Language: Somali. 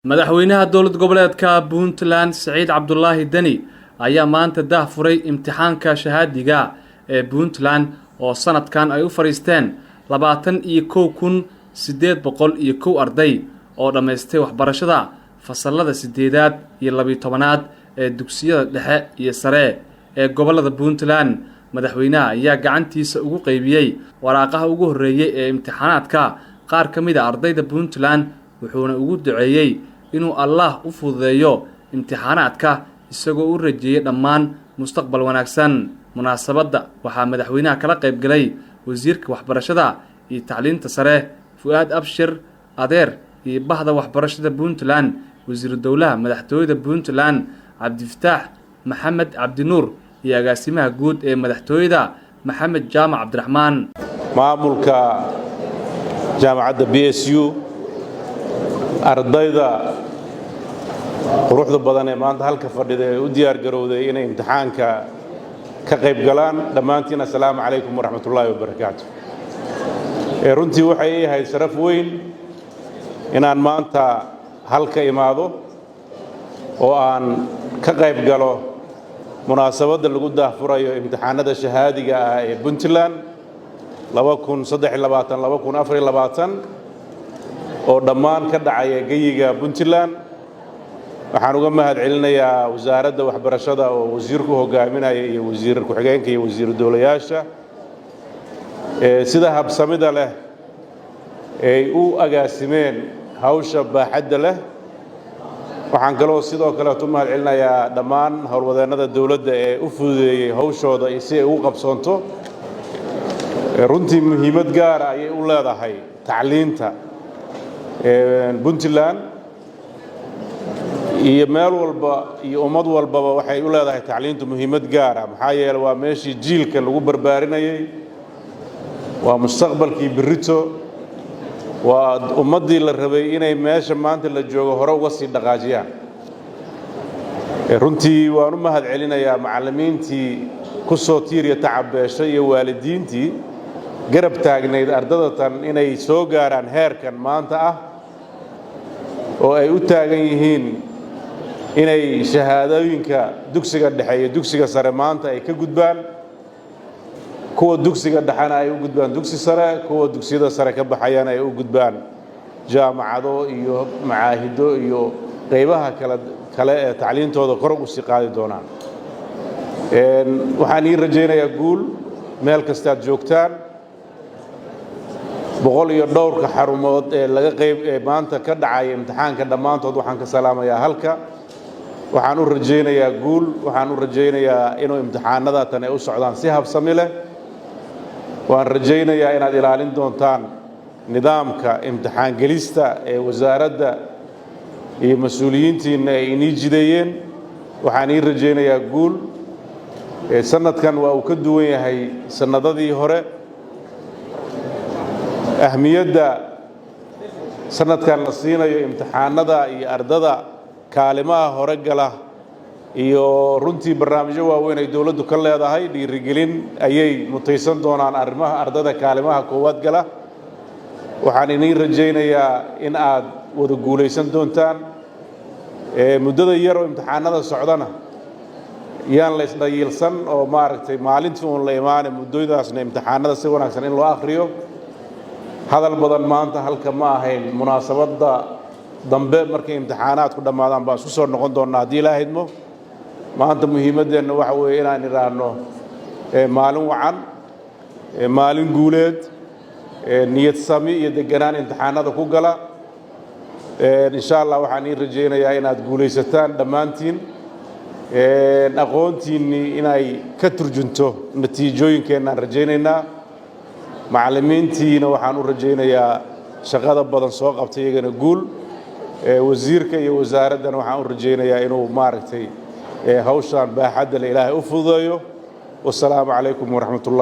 madaxweynaha dowlad goboleedka Puntland Saciid Cabdullaahi Dani ayaa maanta daahfuray imtixaanka shahaadiga ee Puntland oo sanadkan ay u fariisteen 21,801 arday oo dhameystay waxbarashada fasalada 8aad iyo 12aad ee dugsiyada dhexe iyo sare ee gobolada Puntland. madaxweynaha ayaa gacantiisa ugu qaybiyay waraaqaha ugu horeeyay ee imtixaanaadka qaar ka mid ah ardayda Puntland wuxuuna ugu duceeyay inuu Allah u fududeeyo imtixaanaadka isagoo u rajeeyay dhammaan mustaqbal wanaagsan. munaasabada waxaa madaxweynaha kala qayb galay wasiirka waxbarashada iyo tacliinta sare Fuad Abshir Adeer iyo bahda waxbarashada Puntland, wasiir dowlaha madaxtooyada Puntland Cabdifataax Maxamed Cabdinuur iyo agaasimaha guud ee madaxtooyada Maxamed Jaamac Cabdiraxmaan. maamulka jaamacadda BSU ardayda quruxda badan ee maanta halka fadhida ee u diyaar garowday inay imtixaanka ka qayb galaan dhammaantiin assalaamu calaykum waraxmatullaahi wabarakaatuh. runtii waxay ahayd sharaf weyn inaan maanta halka imaado oo aan ka qayb galo munaasabadda lagu daahfurayo imtixaanada shahaadiga ah ee Puntland 2023-2024 oo dhammaan ka dhacaya geyiga Puntland. waxaan uga mahad celinayaa wasaaradda waxbarashada oo wasiirku hogaaminaya iyo wasiir ku-xigeenka iyo wasiir dowlayaasha sida habsamida leh ay u agaasimeen hawsha baaxadda leh. waxaan kaloo sidoo kale u mahad celinayaa dhammaan howlwadeennada dowladda ee u fududeeyay hawshooda si ay ugu qabsoonto. runtii muhiimad gaar ah ayay u leedahay tacliinta Puntland iyo meel walba iyo ummad walbaba waxay u leedahay tacliintu muhiimad gaar ah maxaa yeelay waa meeshii jiilka lagu barbaarinayay, waa mustaqbalkii berrito, waa ummadii la rabay inay meesha maanta la joogo hore uga sii dhaqaajiyaan. runtii waan u mahad celinayaa macallimiintii ku soo tiiriya tacabeeshay iyo waalidiintii garab taagnayd ardadatan inay soo gaaraan heerkan maanta ah oo ay u taagan yihiin inay shahaadooyinka dugsiga dhexe iyo dugsiga sare maanta ay ka gudbaan, kuwa dugsiga dhexena ay u gudbaan dugsi sare, kuwa dugsiyada sare ka baxayana ay u gudbaan jaamacado iyo macaahido iyo qaybaha kale ee tacliintooda kor u sii qaadi doonaan. waxaan ii rajaynayaa guul meel kasta aad joogtaan. 100 iyo dhowrka xarumood ee laga qayb maanta ka dhacay imtixaanka dhammaantood waxaan ka salaamayaa halka. waxaan u rajaynayaa guul, waxaan u rajaynayaa inuu imtixaanada tan ay u socdaan si habsami leh. waan rajaynayaa inaad ilaalin doontaan nidaamka imtixaan gelista ee wasaaradda iyo mas'uuliyiintiina ay inii jideeyeen. waxaan ii rajaynayaa guul. sanadkan waa uu ka duwan yahay sanadadii hore. ahmiyadda sanadkan la siinayo imtixaanada iyo ardada kaalimaha hore gala iyo runtii barnaamijyo waaweyn ay dowladdu ka leedahay dhiirigelin ayay mutaysan doonaan arrimaha ardada kaalimaha koowaad gala. waxaan inii rajaynayaa in aad wada guulaysan doontaan. muddada yar oo imtixaanada socdana yaan la isdhayiilsan oo maaragtay maalintii uun la imaanay muddadaasna imtixaanada si wanaagsan in loo akhriyo. hadal badan maanta halka ma ahayn. munaasabadda dambe markay imtixaanaadku dhammaadaan baan isku soo noqon doonnaa haddii Ilaahay idmo. maanta muhiimaddeenna waxa weeye inaan idhaahno maalin wacan, maalin guuleed, niyad sami iyo deganaan imtixaanada ku gala. insha Allah waxaan ii rajaynayaa inaad guulaysataan dhammaantiin. aqoontiinni inay ka turjunto natiijooyinkeenaan rajaynaynaa. macallimiintiina waxaan u rajaynayaa shaqada badan soo qabtay iyagana guul. wasiirka iyo wasaaraddana waxaan u rajaynayaa inuu maaragtay hawshan baaxadda leh Ilaahay u fududeeyo. wassalaamu calaykum waraxmatullahi